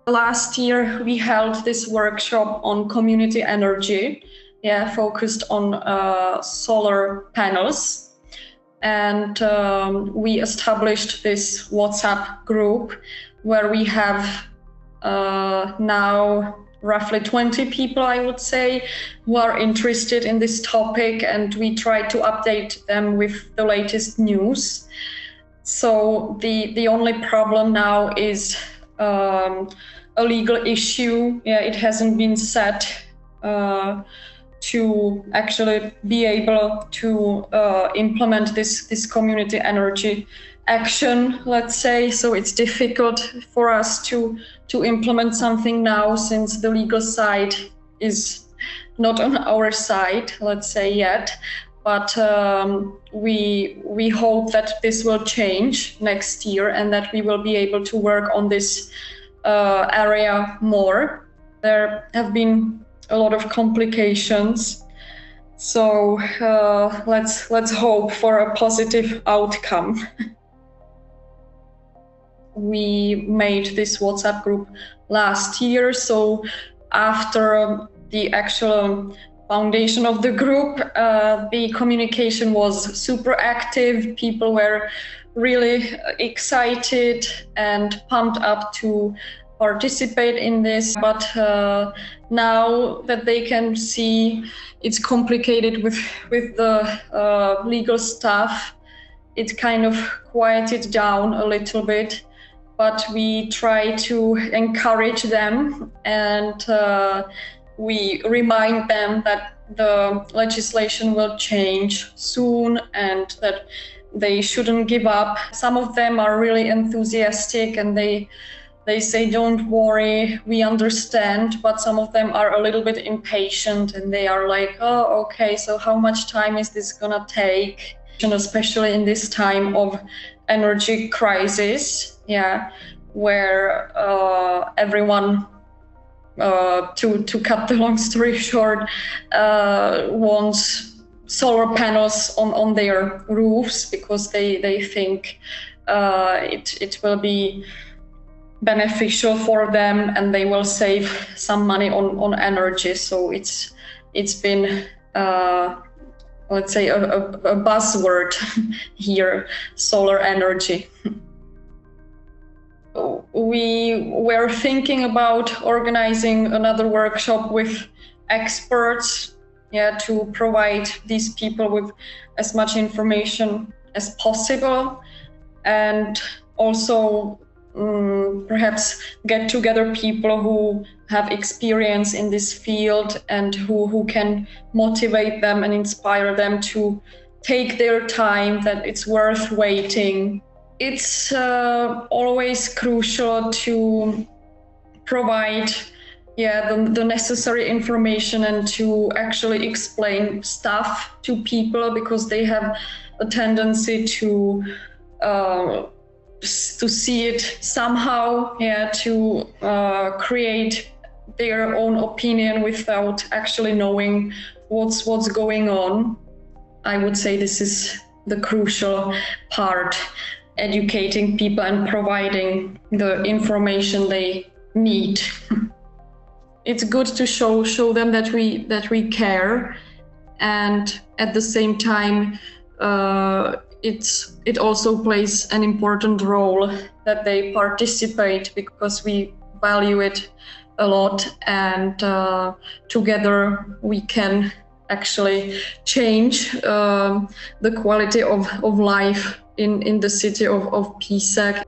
Last year, we held this workshop on community energy, focused on solar panels. And we established this WhatsApp group where we have now roughly 20 people, I would say, who are interested in this topic, and we try to update them with the latest news. So the only problem now is a legal issue. It hasn't been set to actually be able to implement this community energy action, let's say. So it's difficult for us to implement something now, since the legal side is not on our side, let's say, yet. But we hope that this will change next year and that we will be able to work on this area more. There have been a lot of complications, so let's hope for a positive outcome. We made this WhatsApp group last year, so after the actual foundation of the group, the communication was super active. People were really excited and pumped up to participate in this. But now that they can see it's complicated with the legal stuff, it kind of quieted down a little bit. But we try to encourage them, and we remind them that the legislation will change soon and that they shouldn't give up. Some of them are really enthusiastic and they say, don't worry, we understand. But some of them are a little bit impatient and they are like, oh, okay, so how much time is this gonna take? And especially in this time of energy crisis, where everyone, to cut the long story short, wants solar panels on their roofs because they think it will be beneficial for them and they will save some money on energy. So it's been let's say a buzzword here, solar energy. We were thinking about organizing another workshop with experts, to provide these people with as much information as possible, and also perhaps get together people who have experience in this field and who can motivate them and inspire them to take their time, that it's worth waiting. It's always crucial to provide the necessary information and to actually explain stuff to people, because they have a tendency to see it somehow, to create their own opinion without actually knowing what's going on. I would say this is the crucial part, educating people and providing the information they need. It's good to show them that we care, and at the same time it also plays an important role that they participate, because we value it a lot, and together we can actually change the quality of life in the city of Písek.